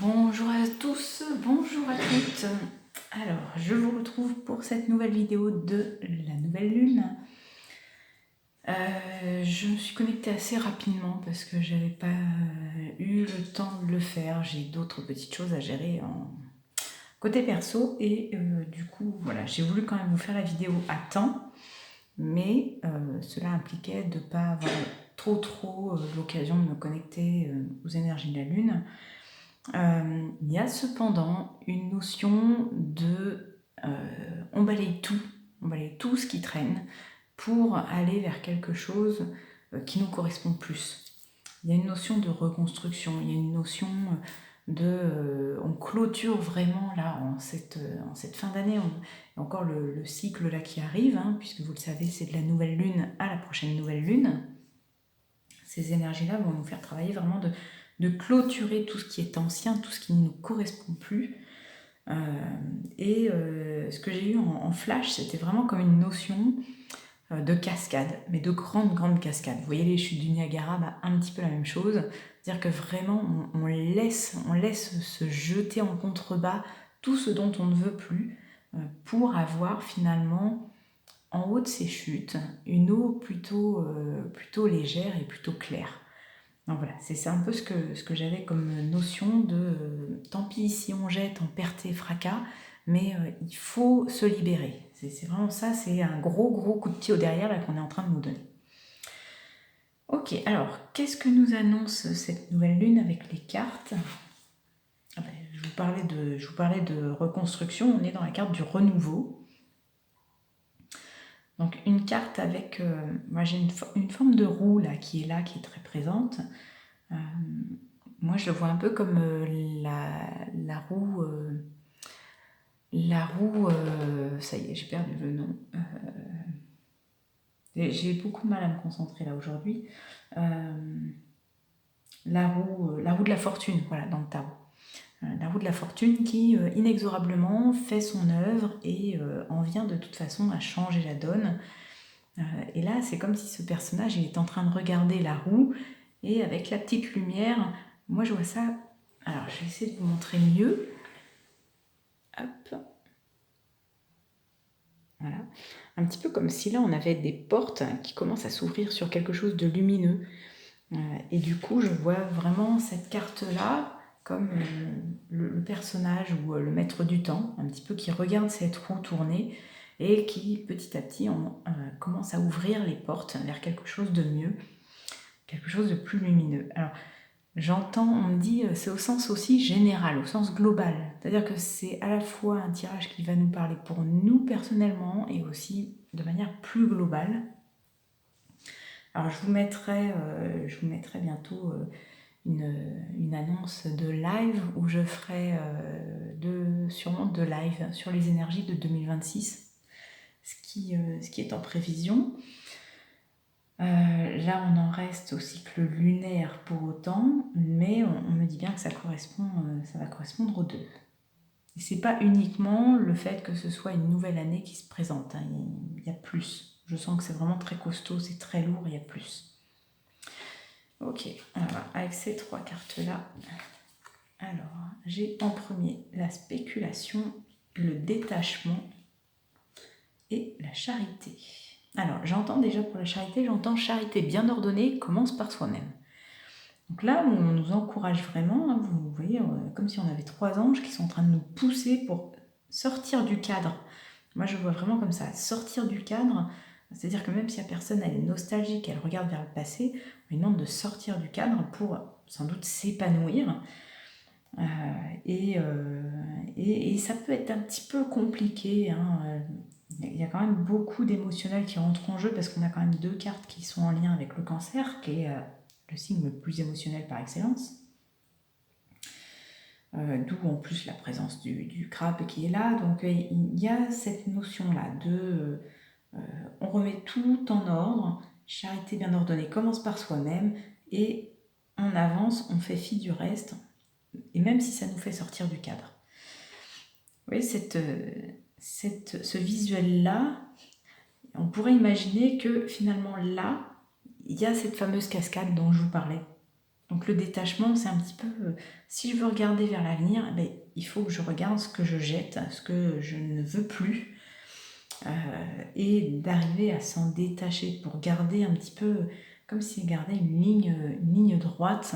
Bonjour à tous, bonjour à toutes. Alors, je vous retrouve pour cette nouvelle vidéo de la nouvelle lune. Je me suis connectée assez rapidement parce que j'avais pas eu le temps de le faire. J'ai d'autres petites choses à gérer en côté perso et du coup, voilà, j'ai voulu quand même vous faire la vidéo à temps, mais cela impliquait de ne pas avoir trop l'occasion de me connecter aux énergies de la lune. Il y a cependant une notion de on balaye tout ce qui traîne pour aller vers quelque chose qui nous correspond plus. Il y a une notion de reconstruction, il y a une notion de on clôture vraiment là en cette fin d'année, encore le cycle là qui arrive, hein, puisque vous le savez, c'est de la nouvelle lune à la prochaine nouvelle lune. Ces énergies-là vont nous faire travailler vraiment de clôturer tout ce qui est ancien, tout ce qui ne nous correspond plus. Ce que j'ai eu en flash, c'était vraiment comme une notion de cascade, mais de grande cascade. Vous voyez les chutes du Niagara, bah, un petit peu la même chose. C'est-à-dire que vraiment, on laisse se jeter en contrebas tout ce dont on ne veut plus pour avoir finalement en haut de ces chutes une eau plutôt légère et plutôt claire. Donc voilà, c'est un peu ce que j'avais comme notion de tant pis si on jette en perte et fracas, mais il faut se libérer. C'est vraiment ça, c'est un gros coup de pied au derrière là qu'on est en train de nous donner. Ok, alors qu'est-ce que nous annonce cette nouvelle lune avec les cartes? Je vous parlais de reconstruction, on est dans la carte du renouveau. Donc une carte avec, moi j'ai une forme de roue là, qui est très présente. Moi, je le vois un peu comme la roue. Ça y est, j'ai perdu le nom. J'ai beaucoup de mal à me concentrer là aujourd'hui. La roue de la fortune, voilà, dans le tarot. La roue de la fortune qui inexorablement fait son œuvre et en vient de toute façon à changer la donne. Et là, c'est comme si ce personnage il est en train de regarder la roue et avec la petite lumière, moi je vois ça. Alors, je vais essayer de vous montrer mieux. Hop. Voilà. Un petit peu comme si là on avait des portes qui commencent à s'ouvrir sur quelque chose de lumineux. Et du coup, je vois vraiment cette carte-là comme le personnage ou le maître du temps, un petit peu qui regarde cette roue tourner et qui petit à petit commence à ouvrir les portes vers quelque chose de mieux, quelque chose de plus lumineux. Alors, j'entends, on me dit, c'est au sens aussi général, au sens global. C'est-à-dire que c'est à la fois un tirage qui va nous parler pour nous personnellement et aussi de manière plus globale. Alors je vous mettrai bientôt une annonce de live où je ferai sûrement de live sur les énergies de 2026, ce qui est en prévision. Là, on en reste au cycle lunaire pour autant, mais on me dit bien que ça va correspondre aux deux. Et c'est pas uniquement le fait que ce soit une nouvelle année qui se présente, hein, il y a plus. Je sens que c'est vraiment très costaud, c'est très lourd, il y a plus. Ok, alors avec ces trois cartes-là, alors j'ai en premier la spéculation, le détachement et la charité. Alors, j'entends déjà pour la charité, j'entends charité bien ordonnée commence par soi-même. Donc là, on nous encourage vraiment, hein, vous voyez, comme si on avait trois anges qui sont en train de nous pousser pour sortir du cadre. Moi, je vois vraiment comme ça, sortir du cadre, c'est-à-dire que même si la personne elle est nostalgique, elle regarde vers le passé, on lui demande de sortir du cadre pour sans doute s'épanouir. Et ça peut être un petit peu compliqué, hein. Il y a quand même beaucoup d'émotionnel qui rentrent en jeu parce qu'on a quand même deux cartes qui sont en lien avec le cancer, qui est le signe le plus émotionnel par excellence. D'où en plus la présence du crabe qui est là. Donc il y a cette notion-là de on remet tout en ordre, charité bien ordonnée commence par soi-même et on avance, on fait fi du reste, et même si ça nous fait sortir du cadre. Vous voyez, ce visuel-là, on pourrait imaginer que finalement là, il y a cette fameuse cascade dont je vous parlais. Donc le détachement, c'est un petit peu, si je veux regarder vers l'avenir, eh ben, il faut que je regarde ce que je jette, ce que je ne veux plus, et d'arriver à s'en détacher pour garder un petit peu, comme si on gardait une ligne droite.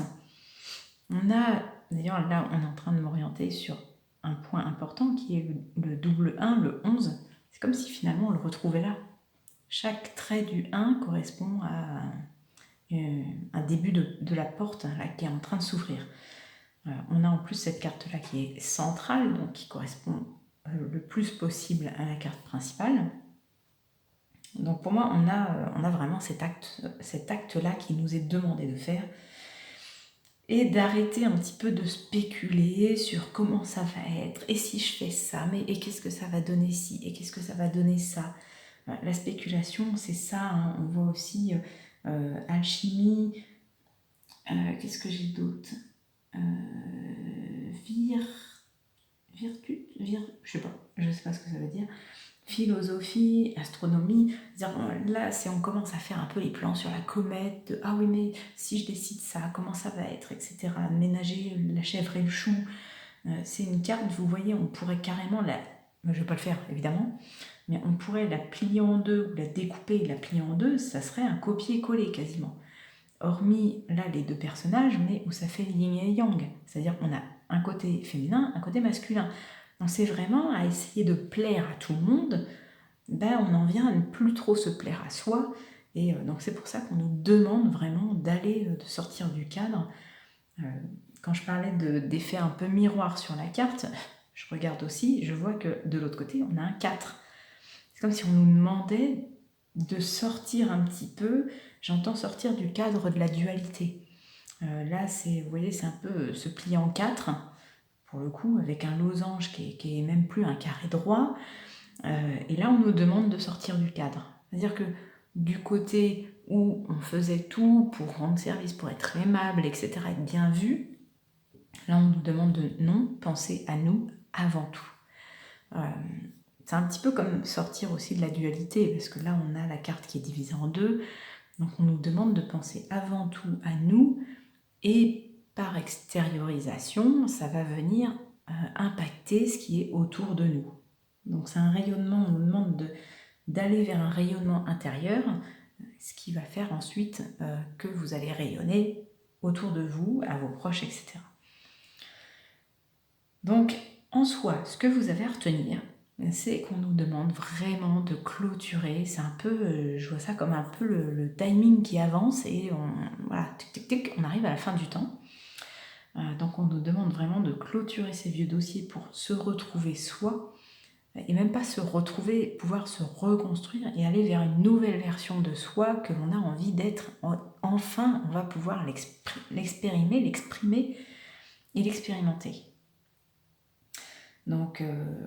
On a, d'ailleurs là, on est en train de m'orienter sur un point important qui est le double 1, le 11. C'est comme si finalement on le retrouvait là. Chaque trait du 1 correspond à un début de la porte là, qui est en train de s'ouvrir. On a en plus cette carte-là qui est centrale, donc qui correspond le plus possible à la carte principale. Donc pour moi, on a vraiment cet acte-là qui nous est demandé de faire, et d'arrêter un petit peu de spéculer sur comment ça va être, et si je fais ça, mais et qu'est-ce que ça va donner ci, et qu'est-ce que ça va donner ça. La spéculation, c'est ça, hein. On voit aussi alchimie, qu'est-ce que j'ai d'autre, je sais pas ce que ça veut dire, philosophie, astronomie. Là, on commence à faire un peu les plans sur la comète, de, ah oui, mais si je décide ça, comment ça va être, etc. Ménager la chèvre et le chou. C'est une carte, vous voyez, on pourrait carrément je ne vais pas le faire, évidemment, mais on pourrait la plier en deux, ou la découper et la plier en deux, ça serait un copier-coller quasiment. Hormis, là, les deux personnages, mais où ça fait yin et yang. C'est-à-dire qu'on a un côté féminin, un côté masculin. Donc c'est vraiment à essayer de plaire à tout le monde, on en vient à ne plus trop se plaire à soi, et donc c'est pour ça qu'on nous demande vraiment de sortir du cadre. Quand je parlais d'effet un peu miroir sur la carte, je regarde aussi, je vois que de l'autre côté, on a un 4. C'est comme si on nous demandait de sortir un petit peu, j'entends sortir du cadre de la dualité. Là, vous voyez, c'est un peu se plier en 4, pour le coup, avec un losange qui est même plus un carré droit. Et là, on nous demande de sortir du cadre. C'est-à-dire que du côté où on faisait tout pour rendre service, pour être aimable, etc., être bien vu, là, on nous demande de non, penser à nous avant tout. C'est un petit peu comme sortir aussi de la dualité, parce que là, on a la carte qui est divisée en deux, donc on nous demande de penser avant tout à nous, et par extériorisation, ça va venir impacter ce qui est autour de nous. Donc c'est un rayonnement, on nous demande d'aller vers un rayonnement intérieur, ce qui va faire ensuite que vous allez rayonner autour de vous, à vos proches, etc. Donc en soi, ce que vous avez à retenir, c'est qu'on nous demande vraiment de clôturer. C'est un peu, je vois ça comme un peu le timing qui avance, et voilà, tic, tic, tic, on arrive à la fin du temps. Donc on nous demande vraiment de clôturer ces vieux dossiers pour se retrouver soi, et même pas se retrouver, pouvoir se reconstruire et aller vers une nouvelle version de soi que l'on a envie d'être. Enfin, on va pouvoir l'exprimer et l'expérimenter. Donc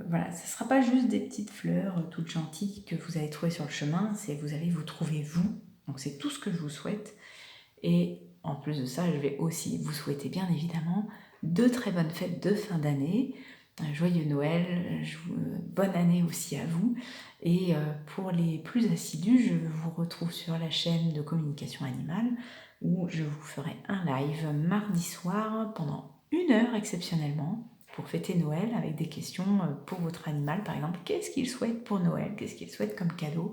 voilà, ce ne sera pas juste des petites fleurs toutes gentilles que vous allez trouver sur le chemin, vous allez vous trouver vous. Donc c'est tout ce que je vous souhaite. Et en plus de ça, je vais aussi vous souhaiter bien évidemment de très bonnes fêtes de fin d'année, joyeux Noël, bonne année aussi à vous. Et pour les plus assidus, je vous retrouve sur la chaîne de communication animale, où je vous ferai un live mardi soir pendant 1 heure exceptionnellement, pour fêter Noël, avec des questions pour votre animal, par exemple, qu'est-ce qu'il souhaite pour Noël, qu'est-ce qu'il souhaite comme cadeau.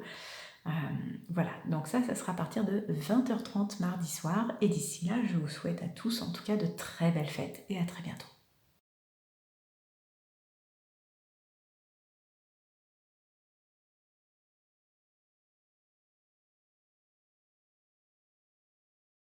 Voilà, donc ça sera à partir de 20h30 mardi soir, et d'ici là, je vous souhaite à tous en tout cas de très belles fêtes, et à très bientôt.